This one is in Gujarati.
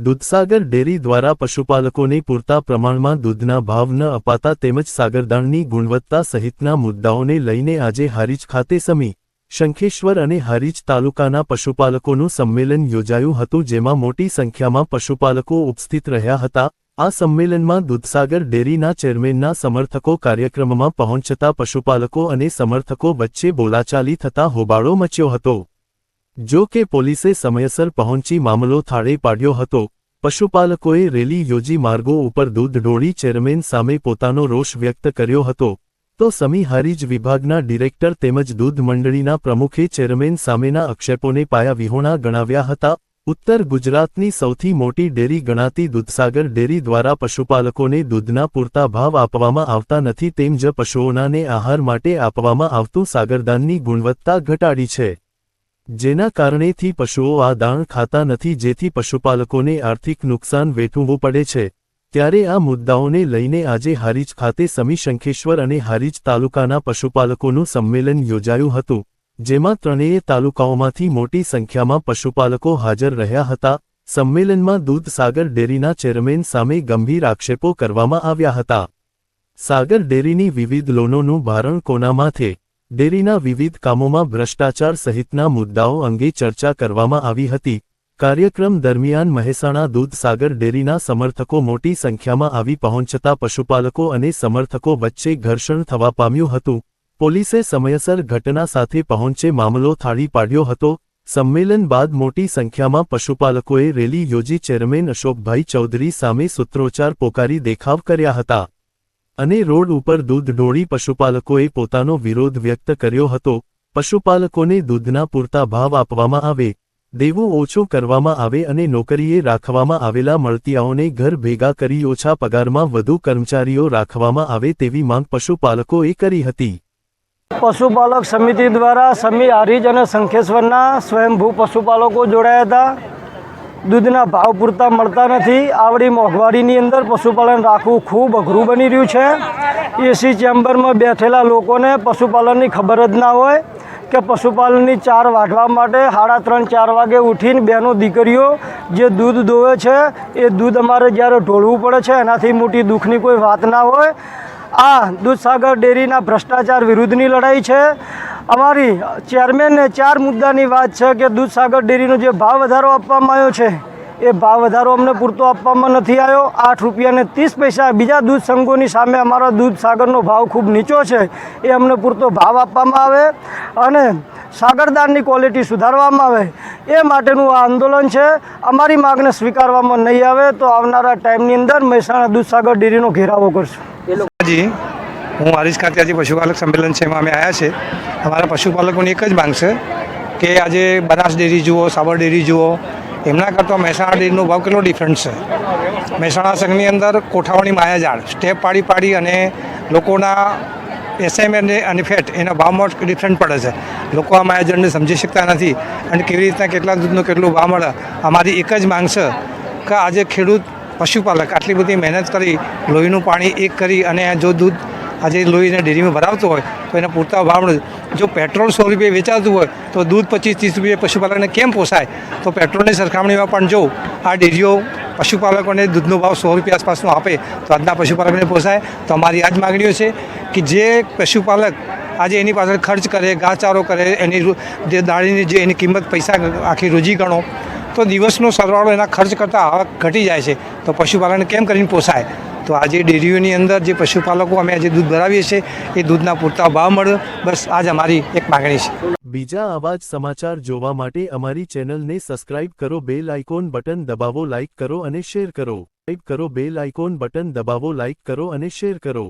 દૂધસાગર ડેરી દ્વારા પશુપાલકોને પૂરતા પ્રમાણમાં દૂધના ભાવ ન અપાતા તેમજ સાગરદાણની ગુણવત્તા સહિતના મુદ્દાઓને લઈને આજે હારીજ ખાતે સમી, શંખેશ્વર અને હારીજ તાલુકાના પશુપાલકોનું સંમેલન યોજાયું હતું, જેમાં મોટી સંખ્યામાં પશુપાલકો ઉપસ્થિત રહ્યા હતા। આ સંમેલનમાં દૂધસાગર ડેરીના ચેરમેનના સમર્થકો કાર્યક્રમમાં પહોંચતા પશુપાલકો અને સમર્થકો વચ્ચે બોલાચાલી થતા હોબાળો મચ્યો હતો। જો કે પોલીસે સમયસર પહોંચી મામલો થાળે પાડ્યો હતો। પશુપાલકોએ રેલી યોજી માર્ગો ઉપર દૂધ ઢોળી ચેરમેન સામે પોતાનો રોષ વ્યક્ત કર્યો હતો, તો સમી હારીજ વિભાગના ડિરેક્ટર તેમજ દૂધ મંડળીના પ્રમુખે ચેરમેન સામેના આક્ષેપોને પાયા વિહોણા ગણાવ્યા હતા। ઉત્તર ગુજરાતની સૌથી મોટી ડેરી ગણાતી દૂધસાગર ડેરી દ્વારા પશુપાલકોને દૂધના પૂરતા ભાવ આપવામાં આવતા નથી, તેમજ પશુઓનાને આહાર માટે આપવામાં આવતું સાગરદાણની ગુણવત્તા ઘટાડી છે, જેના કારણેથી પશુઓ આ દાણ ખાતા નથી, જેથી પશુપાલકોને આર્થિક નુકસાન વેઠવવું પડે છે। ત્યારે આ મુદ્દાઓને લઈને આજે હારીજ ખાતે સમી, શંખેશ્વર અને હારીજ તાલુકાના પશુપાલકોનું સંમેલન યોજાયું હતું, જેમાં ત્રણેય તાલુકાઓમાંથી મોટી સંખ્યામાં પશુપાલકો હાજર રહ્યા હતા। સંમેલનમાં દૂધસાગર ડેરીના ચેરમેન સામે ગંભીર આક્ષેપો કરવામાં આવ્યા હતા। સાગર ડેરીની વિવિધ લોનોનું ભારણ કોના માથે, ડેરીના વિવિધ કામોમાં ભ્રષ્ટાચાર સહિતના મુદ્દાઓ અંગે ચર્ચા કરવામાં આવી હતી। કાર્યક્રમ દરમિયાન મહેસાણા દૂધસાગર ડેરીના સમર્થકો મોટી સંખ્યામાં આવી પહોંચતા પશુપાલકો અને સમર્થકો વચ્ચે ઘર્ષણ થવા પામ્યું હતું। પોલીસે સમયસર ઘટના સાથે પહોંચે મામલો થાળી પાડ્યો હતો। સંમેલન બાદ મોટી સંખ્યામાં પશુપાલકોએ રેલી યોજી ચેરમેન અશોકભાઈ ચૌધરી સામે સૂત્રોચ્ચાર પોકારી દેખાવ કર્યા હતા અને રોડ ઉપર દૂધ ઢોળી પશુપાલકોએ પોતાનો વિરોધ વ્યક્ત કર્યો હતો। પશુપાલકોને દૂધના પૂરતા ભાવ આપવામાં આવે, દેવું ઓછું કરવામાં આવે અને નોકરીએ રાખવામાં આવેલા મળતિયાઓને ઘર ભેગા કરી ઓછા પગારમાં વધુ કર્મચારીઓ રાખવામાં આવે તેવી માંગ પશુપાલકોએ કરી હતી। પશુપાલક સમિતિ દ્વારા સમી, હારીજ અને શંખેશ્વરના સ્વયંભૂ પશુપાલકો જોડાયા હતા। દૂધના ભાવ પૂરતા મળતા નથી। આવડી મોંઘવારીની અંદર પશુપાલન રાખવું ખૂબ અઘરું બની રહ્યું છે। એસી ચેમ્બરમાં બેઠેલા લોકોને પશુપાલનની ખબર જ ના હોય કે પશુપાલનની ચાર વાઢવા માટે 3:30-4 વાગે ઉઠીને બહેનો દીકરીઓ જે દૂધ દોવે છે એ દૂધ અમારે જ્યારે ઢોળવું પડે છે, એનાથી મોટી દુઃખની કોઈ વાત ના હોય। આ દૂધસાગર ડેરીના ભ્રષ્ટાચાર વિરુદ્ધની લડાઈ છે। અમારી ચેરમેનને 4 મુદ્દાની વાત છે કે દૂધસાગર ડેરીનો જે ભાવ વધારો આપવામાં આવ્યો છે એ ભાવ વધારો અમને પૂરતો આપવામાં નથી આવ્યો। 8 રૂપિયા અને 30 પૈસા બીજા દૂધ સંઘોની સામે અમારો દૂધસાગરનો ભાવ ખૂબ નીચો છે, એ અમને પૂરતો ભાવ આપવામાં આવે અને સાગરદાણની ક્વોલિટી સુધારવામાં આવે, એ માટેનું આ આંદોલન છે। અમારી માગને સ્વીકારવામાં નહીં આવે તો આવનારા ટાઈમની અંદર મહેસાણા દૂધસાગર ડેરીનો ઘેરાવો કરશું। જી, હું હારીજ ખાતે આજે પશુપાલક સંમેલન છે એમાં અમે આવ્યા છે। અમારા પશુપાલકોની એક જ માંગ છે કે આજે બનાસ ડેરી જુઓ, સાબર ડેરી જુઓ, એમના કરતાં મહેસાણા ડેરીનો ભાવ કેટલો ડિફરન્ટ છે। મહેસાણા સંઘની અંદર કોઠાવાળી માયાજાળ સ્ટેપ પાડી પાડી અને લોકોના એસએમ અને ફેટ એના ભાવમાં ડિફરન્ટ પડે છે। લોકો આ માયાજાળને સમજી શકતા નથી અને કેવી રીતના કેટલા દૂધનો કેટલું ભાવ મળે। અમારી એક જ માંગ છે કે આજે ખેડૂત પશુપાલક આટલી બધી મહેનત કરી લોહીનું પાણી એક કરી અને જો દૂધ આજે લોહીને ડેરીમાં ભરાવતો હોય તો એને પૂરતા ભાવ મળે। જો પેટ્રોલ 100 રૂપિયે વેચાતું હોય તો દૂધ 25-30 રૂપિયે પશુપાલકને કેમ પોસાય? તો પેટ્રોલની સરખામણીમાં પણ જો આ ડેરીઓ પશુપાલકોને દૂધનો ભાવ 100 રૂપિયા આસપાસનો આપે તો આજના પશુપાલકને પોસાય। તો અમારી આ જ માગણીઓ છે કે જે પશુપાલક આજે એની પાછળ ખર્ચ કરે, ઘાસચારો કરે, એની જે દાળીની જે એની કિંમત પૈસા આખી રોજી ગણો તો દિવસનો સરવાળો એના ખર્ચ કરતાં આવક ઘટી જાય છે, તો પશુપાલનને કેમ કરીને પોસાય? તો આજે ડેરીઓની અંદર જે પશુપાલકો અમે આજે દૂધ ભરાવીએ છીએ એ દૂધના પૂરતા ભાવ મળે, બસ આ જ અમારી એક માગણી છે। બીજા આવા જ સમાચાર જોવા માટે અમારી ચેનલને સબસ્ક્રાઇબ કરો, બેલ આઇકોન બટન દબાવો, લાઇક કરો અને શેર કરો। સબસ્ક્રાઇબ કરો, બેલ આઇકોન બટન દબાવો, લાઇક કરો અને શેર કરો।